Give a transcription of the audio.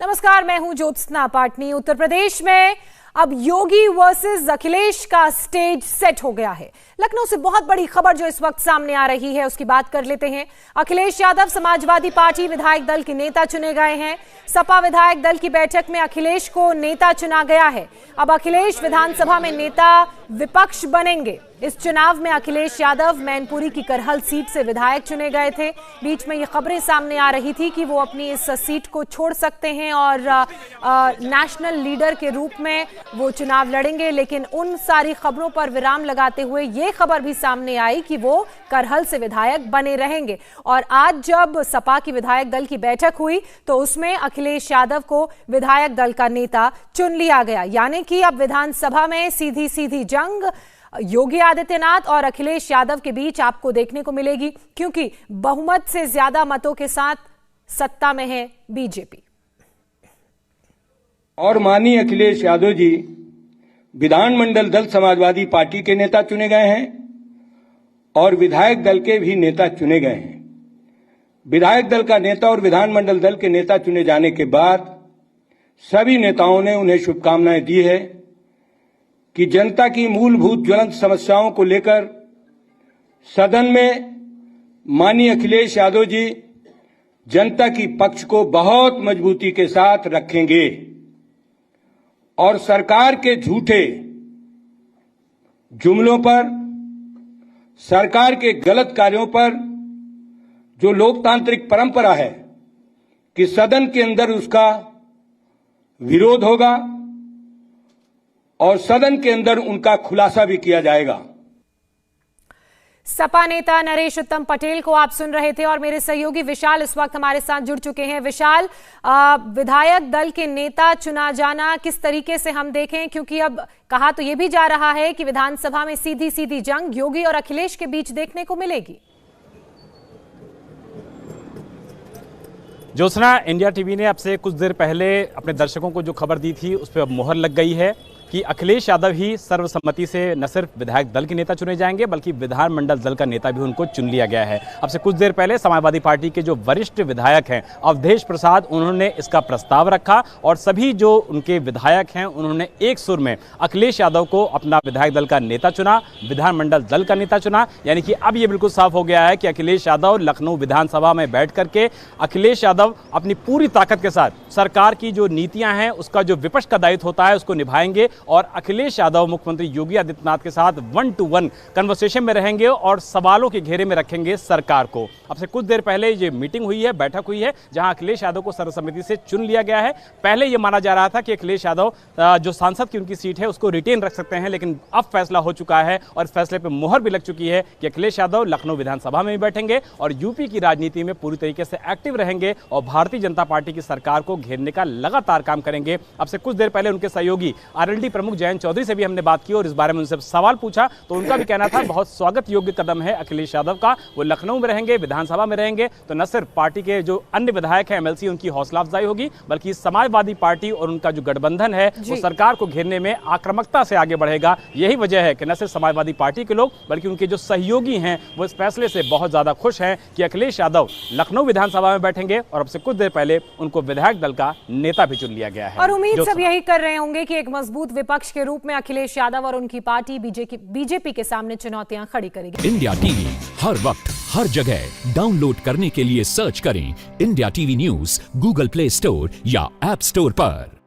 नमस्कार, मैं हूं ज्योत्सना पाटनी। उत्तर प्रदेश में अब योगी वर्सेस अखिलेश का स्टेज सेट हो गया है। लखनऊ से बहुत बड़ी खबर जो इस वक्त सामने आ रही है उसकी बात कर लेते हैं। अखिलेश यादव समाजवादी पार्टी विधायक दल के नेता चुने गए हैं। सपा विधायक दल की बैठक में अखिलेश को नेता चुना गया है। अब अखिलेश विधानसभा में नेता विपक्ष बनेंगे। इस चुनाव में अखिलेश यादव मैनपुरी की करहल सीट से विधायक चुने गए थे। बीच में ये खबरें सामने आ रही थी कि वो अपनी इस सीट को छोड़ सकते हैं और नेशनल लीडर के रूप में वो चुनाव लड़ेंगे, लेकिन उन सारी खबरों पर विराम लगाते हुए ये खबर भी सामने आई कि वो करहल से विधायक बने रहेंगे। और आज जब सपा की विधायक दल की बैठक हुई तो उसमें अखिलेश यादव को विधायक दल का नेता चुन लिया गया। यानी कि अब विधानसभा में सीधी सीधी जंग योगी आदित्यनाथ और अखिलेश यादव के बीच आपको देखने को मिलेगी, क्योंकि बहुमत से ज्यादा मतों के साथ सत्ता में है बीजेपी। और माननीय अखिलेश यादव जी विधानमंडल दल समाजवादी पार्टी के नेता चुने गए हैं और विधायक दल के भी नेता चुने गए हैं। विधायक दल का नेता और विधानमंडल दल के नेता चुने जाने के बाद सभी नेताओं ने उन्हें शुभकामनाएं दी है कि जनता की मूलभूत ज्वलंत समस्याओं को लेकर सदन में माननीय अखिलेश यादव जी जनता की पक्ष को बहुत मजबूती के साथ रखेंगे और सरकार के झूठे जुमलों पर, सरकार के गलत कार्यों पर जो लोकतांत्रिक परंपरा है कि सदन के अंदर उसका विरोध होगा और सदन के अंदर उनका खुलासा भी किया जाएगा। सपा नेता नरेश उत्तम पटेल को आप सुन रहे थे और मेरे सहयोगी विशाल इस वक्त हमारे साथ जुड़ चुके हैं। विशाल, विधायक दल के नेता चुना जाना किस तरीके से हम देखें, क्योंकि अब कहा तो यह भी जा रहा है कि विधानसभा में सीधी सीधी जंग योगी और अखिलेश के बीच देखने को मिलेगी। ज्योत्सना, इंडिया टीवी ने अब से कुछ देर पहले अपने दर्शकों को जो खबर दी थी उस पर अब मोहर लग गई है कि अखिलेश यादव ही सर्वसम्मति से न सिर्फ विधायक दल के नेता चुने जाएंगे बल्कि विधानमंडल दल का नेता भी उनको चुन लिया गया है। अब से कुछ देर पहले समाजवादी पार्टी के जो वरिष्ठ विधायक हैं अवधेश प्रसाद, उन्होंने इसका प्रस्ताव रखा और सभी जो उनके विधायक हैं उन्होंने एक सुर में अखिलेश यादव को अपना विधायक दल का नेता चुना, विधानमंडल दल का नेता चुना। यानी कि अब ये बिल्कुल साफ हो गया है कि अखिलेश यादव लखनऊ विधानसभा में बैठ करके अखिलेश यादव अपनी पूरी ताकत के साथ सरकार की जो नीतियां हैं उसका जो विपक्ष का दायित्व होता है उसको निभाएंगे और अखिलेश यादव मुख्यमंत्री योगी आदित्यनाथ के साथ 1-to-1 कन्वर्सेशन में रहेंगे और सवालों के घेरे में रखेंगे सरकार को। अब से कुछ देर पहले ये मीटिंग हुई है, बैठक हुई है, जहां अखिलेश यादव को सर्वसम्मति से चुन लिया गया है। पहले यह माना जा रहा था कि अखिलेश यादव जो सांसद की उनकी सीट है उसको रिटेन रख सकते हैं, लेकिन अब फैसला हो चुका है और इस फैसले पर मुहर भी लग चुकी है कि अखिलेश यादव लखनऊ विधानसभा में भी बैठेंगे और यूपी की राजनीति में पूरी तरीके से एक्टिव रहेंगे और भारतीय जनता पार्टी की सरकार को घेरने का लगातार काम करेंगे। अब से कुछ देर पहले उनके सहयोगी आरएलडी प्रमुख जयंत चौधरी से भी हमने बात की और इस बारे में उनसे सवाल पूछा तो उनका भी कहना था बहुत स्वागत योग्य कदम है अखिलेश यादव का। वो लखनऊ में रहेंगे, विधानसभा में रहेंगे तो न सिर्फ पार्टी के जो अन्य विधायक हैं एमएलसी उनकी हौसला अफजाई होगी बल्कि समाजवादी पार्टी और उनका जो गठबंधन है वो सरकार को घेरने में आक्रामकता से आगे बढ़ेगा। यही वजह है कि न सिर्फ समाजवादी पार्टी के लोग बल्कि उनके जो सहयोगी हैं वो इस फैसले से बहुत ज्यादा खुश हैं कि अखिलेश यादव लखनऊ विधानसभा में बैठेंगे और अब से कुछ देर पहले उनको विधायक दल का नेता भी चुन लिया गया है। और उम्मीद सब यही कर रहे होंगे कि एक मजबूत विपक्ष के रूप में अखिलेश यादव और उनकी पार्टी बीजेपी के सामने चुनौतियां खड़ी करेगी। इंडिया टीवी हर वक्त हर जगह डाउनलोड करने के लिए सर्च करें India TV news Google play store या ऐप स्टोर पर।